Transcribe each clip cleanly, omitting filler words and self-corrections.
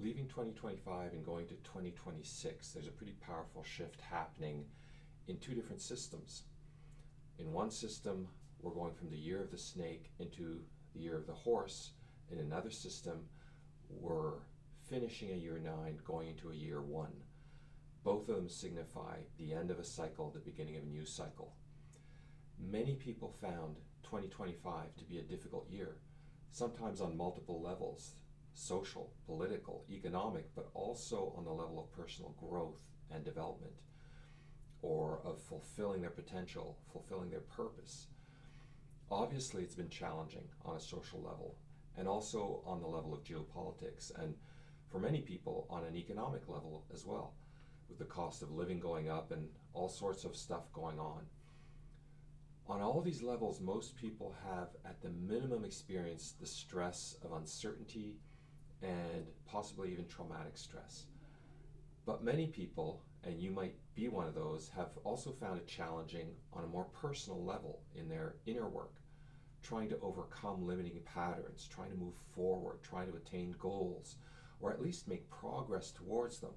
Leaving 2025 and going to 2026, there's a pretty powerful shift happening in two different systems. In one system, we're going from the year of the snake into the year of the horse. In another system, we're finishing a year 9, going into a year 1. Both of them signify the end of a cycle, the beginning of a new cycle. Many people found 2025 to be a difficult year, sometimes on multiple levels: social, political, economic, but also on the level of personal growth and development, or of fulfilling their potential, fulfilling their purpose. Obviously, it's been challenging on a social level, and also on the level of geopolitics, and for many people on an economic level as well, with the cost of living going up and all sorts of stuff going on. On all these levels, most people have at the minimum experienced the stress of uncertainty and possibly even traumatic stress. But many people, and you might be one of those, have also found it challenging on a more personal level in their inner work, trying to overcome limiting patterns, trying to move forward, trying to attain goals, or at least make progress towards them.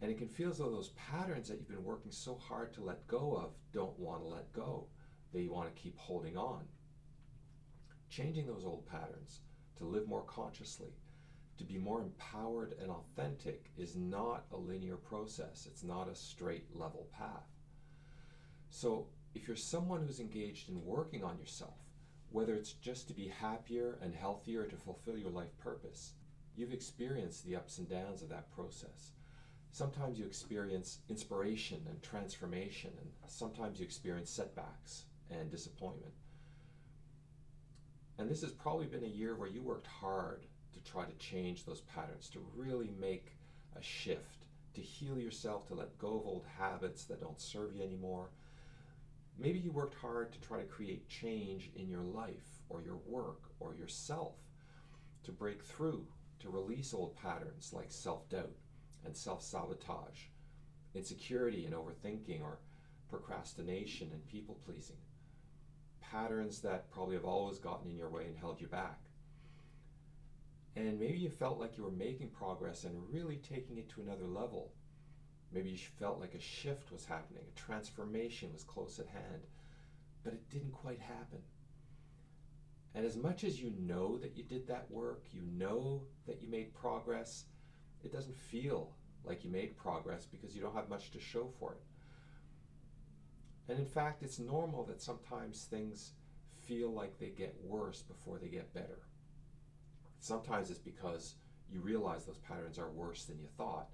And it can feel as though those patterns that you've been working so hard to let go of don't want to let go. They want to keep holding on. Changing those old patterns to live more consciously, to be more empowered and authentic, is not a linear process. It's not a straight level path. So if you're someone who's engaged in working on yourself, whether it's just to be happier and healthier to fulfill your life purpose, you've experienced the ups and downs of that process. Sometimes you experience inspiration and transformation, and sometimes you experience setbacks and disappointment. And this has probably been a year where you worked hard to try to change those patterns, to really make a shift, to heal yourself, to let go of old habits that don't serve you anymore. Maybe you worked hard to try to create change in your life or your work or yourself, to break through, to release old patterns like self-doubt and self-sabotage, insecurity and overthinking, or procrastination and people-pleasing. Patterns that probably have always gotten in your way and held you back. And maybe you felt like you were making progress and really taking it to another level. Maybe you felt like a shift was happening, a transformation was close at hand, but it didn't quite happen. And as much as you know that you did that work, you know that you made progress, it doesn't feel like you made progress because you don't have much to show for it. And in fact, it's normal that sometimes things feel like they get worse before they get better. Sometimes it's because you realize those patterns are worse than you thought,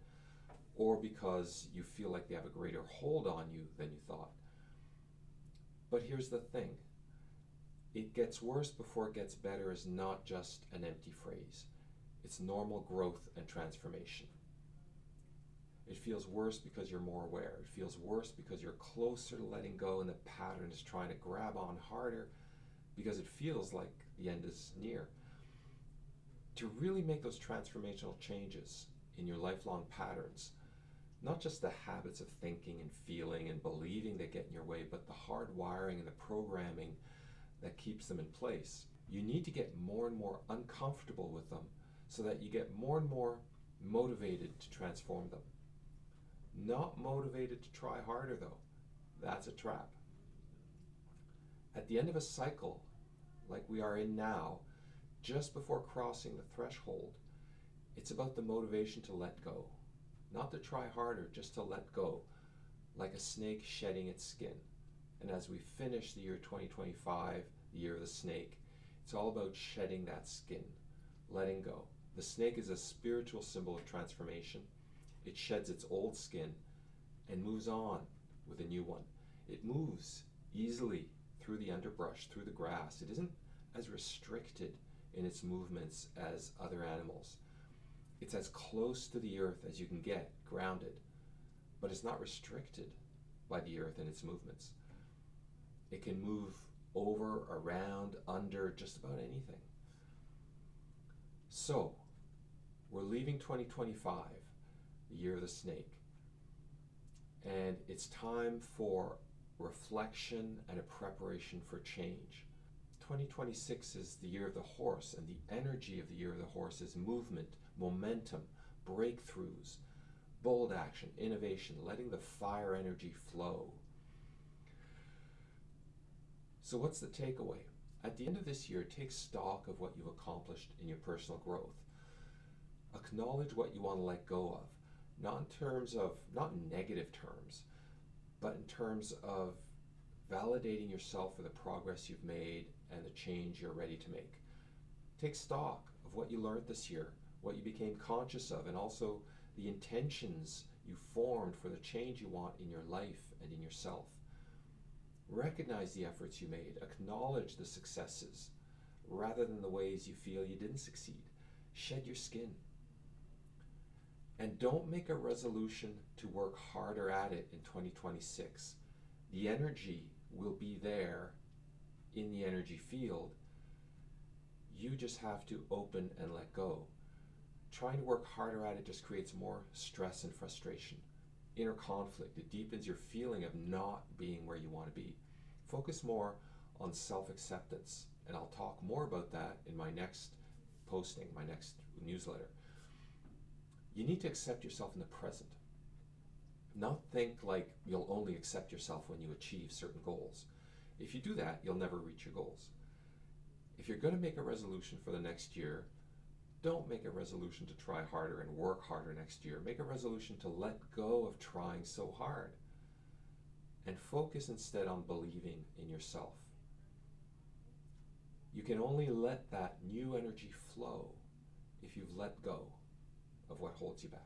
or because you feel like they have a greater hold on you than you thought. But here's the thing. It gets worse before it gets better is not just an empty phrase. It's normal growth and transformation. It feels worse because you're more aware. It feels worse because you're closer to letting go and the pattern is trying to grab on harder because it feels like the end is near. To really make those transformational changes in your lifelong patterns, not just the habits of thinking and feeling and believing that get in your way, but the hard wiring and the programming that keeps them in place, you need to get more and more uncomfortable with them so that you get more and more motivated to transform them. Not motivated to try harder though. That's a trap. At the end of a cycle, like we are in now, just before crossing the threshold, it's about the motivation to let go. Not to try harder, just to let go, like a snake shedding its skin. And as we finish the year 2025, the year of the snake, it's all about shedding that skin, letting go. The snake is a spiritual symbol of transformation. It sheds its old skin and moves on with a new one. It moves easily through the underbrush, through the grass. It isn't as restricted in its movements as other animals. It's as close to the earth as you can get, grounded, but it's not restricted by the earth and its movements. It can move over, around, under, just about anything. So, we're leaving 2025, the year of the snake, and it's time for reflection and a preparation for change. 2026 is the year of the horse, and the energy of the year of the horse is movement, momentum, breakthroughs, bold action, innovation, letting the fire energy flow. So what's the takeaway? At the end of this year, take stock of what you've accomplished in your personal growth. Acknowledge what you want to let go of, not in terms of, not in negative terms, but in terms of validating yourself for the progress you've made and the change you're ready to make. Take stock of what you learned this year, what you became conscious of, and also the intentions you formed for the change you want in your life and in yourself. Recognize the efforts you made, acknowledge the successes, rather than the ways you feel you didn't succeed. Shed your skin. And don't make a resolution to work harder at it in 2026. The energy will be there in the energy field. You just have to open and let go. Trying to work harder at it just creates more stress and frustration, inner conflict. It deepens your feeling of not being where you want to be. Focus more on self-acceptance, and I'll talk more about that in my next posting, my next newsletter. You need to accept yourself in the present. Not think like you'll only accept yourself when you achieve certain goals. If you do that, you'll never reach your goals. If you're going to make a resolution for the next year, don't make a resolution to try harder and work harder next year. Make a resolution to let go of trying so hard and focus instead on believing in yourself. You can only let that new energy flow if you've let go of what holds you back.